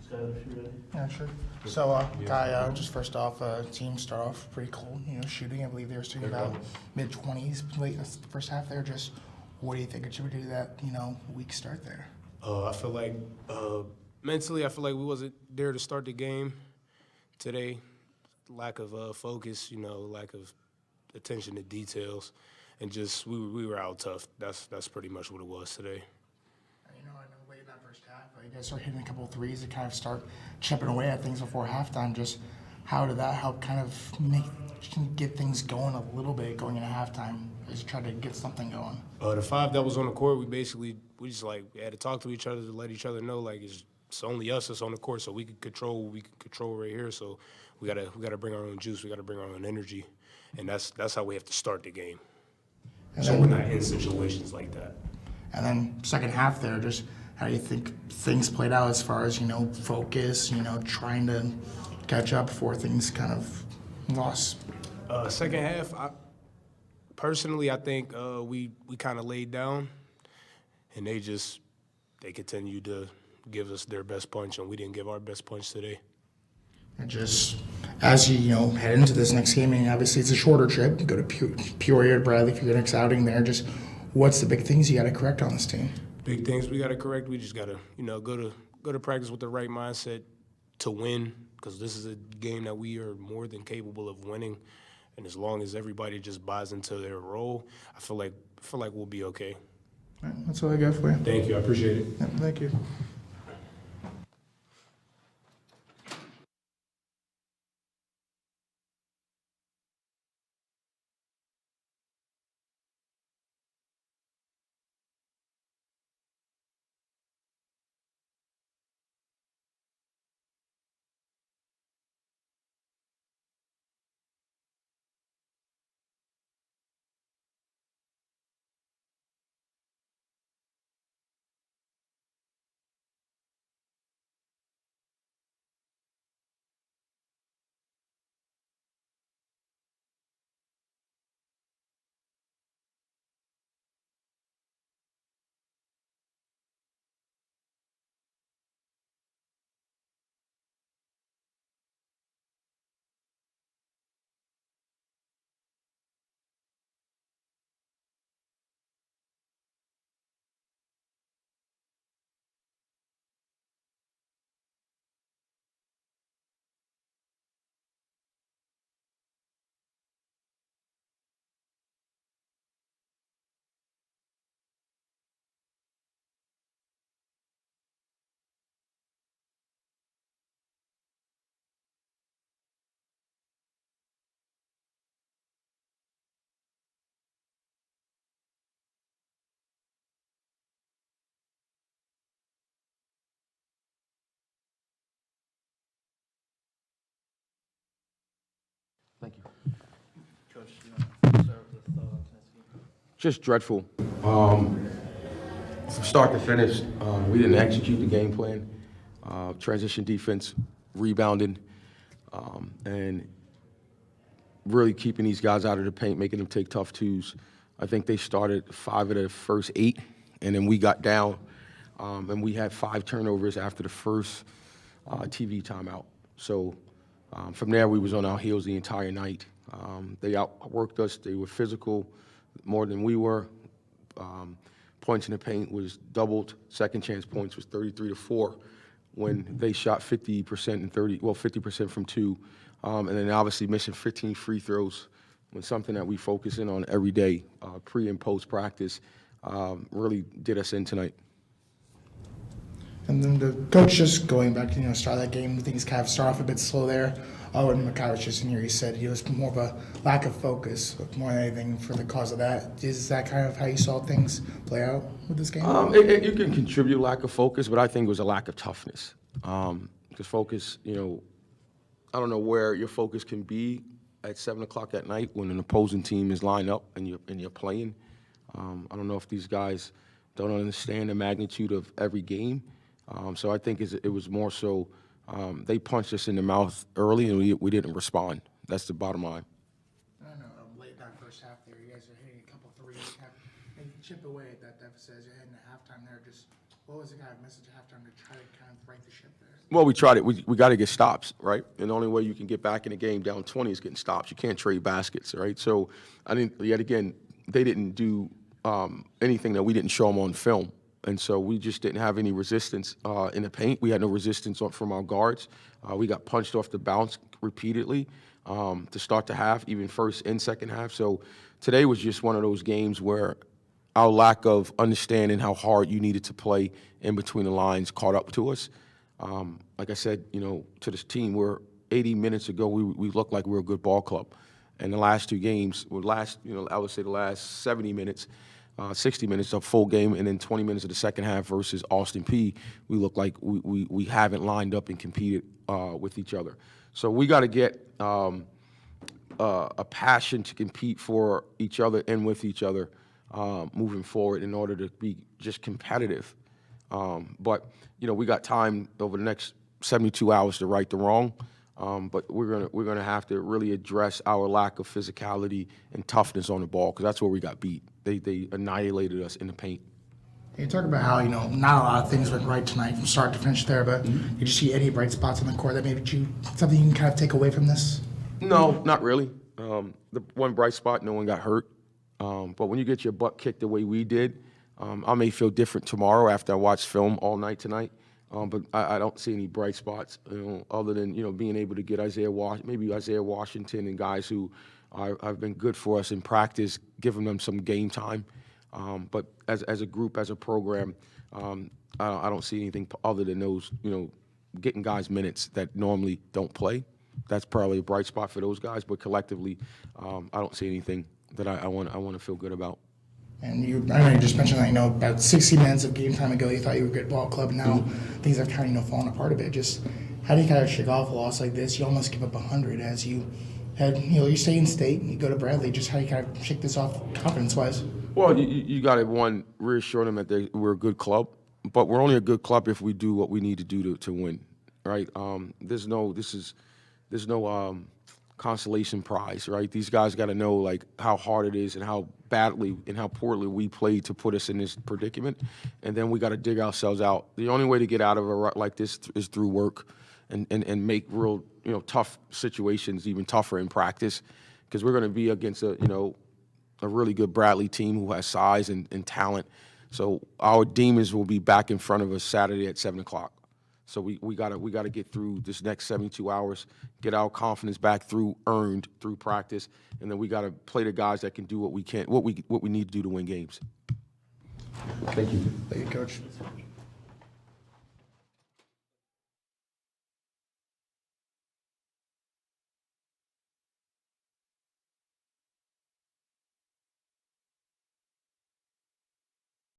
Scott, if you're ready. Yeah, sure. So, Guy, just first off, team start off pretty cold, shooting. I believe they were shooting about mid-20s late in the first half there. Just what do you think attributed to that, weak start there? I feel like mentally, I feel like we wasn't there to start the game today. Lack of focus, lack of attention to details, and just we were out tough. That's pretty much what it was today. I know late in that first half, you guys start hitting a couple of threes to kind of start chipping away at things before halftime. Just how did that help kind of get things going a little bit going into halftime? Just try to get something going. The five that was on the court, we just had to talk to each other to let each other know it's only us that's on the court, so we can control what we can control right here. So we gotta bring our own juice, we gotta bring our own energy, and that's how we have to start the game. So we're not in situations like that. And then second half there, just how do you think things played out as far as, focus, trying to catch up before things kind of lost? Second half, personally, I think we kind of laid down, and they continued to give us their best punch, and we didn't give our best punch today. And just as you head into this next game, and obviously it's a shorter trip, you go to Peoria, Bradley for your next outing there. Just what's the big things you got to correct on this team? Big things we got to correct. We just got to go to practice with the right mindset to win, because this is a game that we are more than capable of winning. And as long as everybody just buys into their role, I feel like we'll be okay. All right, that's all I got for you. Thank you. I appreciate it. Yeah, thank you. Thank you. Coach, start with the thought on tonight's game. Just dreadful. From start to finish, we didn't execute the game plan. Transition defense, rebounding, and really keeping these guys out of the paint, making them take tough twos. I think they started 5 of the first 8, and then we got down, and we had 5 turnovers after the first TV timeout. So from there, we was on our heels the entire night. They outworked us. They were physical more than we were. Points in the paint was doubled. Second chance points was 33-4 when they shot 50% and 50% from 2. And then obviously missing 15 free throws when something that we focus in on every day, pre and post practice, really did us in tonight. And then the coach just going back to, start that game, things kind of start off a bit slow there. When Makai was just in here, he said it was more of a lack of focus, more than anything for the cause of that. Is that kind of how you saw things play out with this game? You can contribute lack of focus, but I think it was a lack of toughness. Because focus, I don't know where your focus can be at 7 o'clock at night when an opposing team is lined up and you're playing. I don't know if these guys don't understand the magnitude of every game. So I think it was more so they punched us in the mouth early and we didn't respond. That's the bottom line. I know late in that first half there, you guys are hitting a couple threes, maybe chip away at that deficit as you're heading to halftime there. Just What was the kind of message at halftime to try to kind of right the ship there? Well, we tried it. We got to get stops, right? And the only way you can get back in the game down 20 is getting stops. You can't trade baskets, right? So I think, yet again, they didn't do anything that we didn't show them on film. And so we just didn't have any resistance in the paint. We had no resistance from our guards. We got punched off the bounce repeatedly to start the half, even first and second half. So today was just one of those games where our lack of understanding how hard you needed to play in between the lines caught up to us. Like I said, to this team, 80 minutes ago, we looked like we were a good ball club. And the last two games, I would say the last 70 minutes, 60 minutes of full game, and then 20 minutes of the second half versus Austin Peay, we look like we haven't lined up and competed with each other. So we got to get a passion to compete for each other and with each other moving forward in order to be just competitive. But we got time over the next 72 hours to right the wrong. But we're gonna have to really address our lack of physicality and toughness on the ball, because that's where we got beat. They annihilated us in the paint. You talk about how not a lot of things went right tonight from start to finish there, but did you see any bright spots on the court that maybe something you can kind of take away from this? No, not really. The one bright spot, no one got hurt. But when you get your butt kicked the way we did, I may feel different tomorrow after I watch film all night tonight. But I don't see any bright spots, other than being able to get Isaiah Washington and guys who have been good for us in practice, giving them some game time. But as a group, as a program, I don't see anything other than those, getting guys minutes that normally don't play. That's probably a bright spot for those guys. But collectively, I don't see anything that I want to feel good about. And I know you just mentioned that, about 60 minutes of game time ago, you thought you were a good ball club. Now things have kind of, fallen apart a bit. Just how do you kind of shake off a loss like this? You almost give up 100 as you had, you stay in state and you go to Bradley. Just how do you kind of shake this off confidence-wise? Well, you got to, reassure them that we're a good club. But we're only a good club if we do what we need to do to win, right? There's no consolation prize, right? These guys got to know how hard it is and how badly and how poorly we played to put us in this predicament, and then we got to dig ourselves out. The only way to get out of a rut like this is through work and make real tough situations even tougher in practice, because we're going to be against a really good Bradley team who has size and talent. So our demons will be back in front of us Saturday at 7:00. So we gotta get through this next 72 hours, get our confidence back earned through practice, and then we gotta play the guys that can do what we need to do to win games. Thank you, Coach.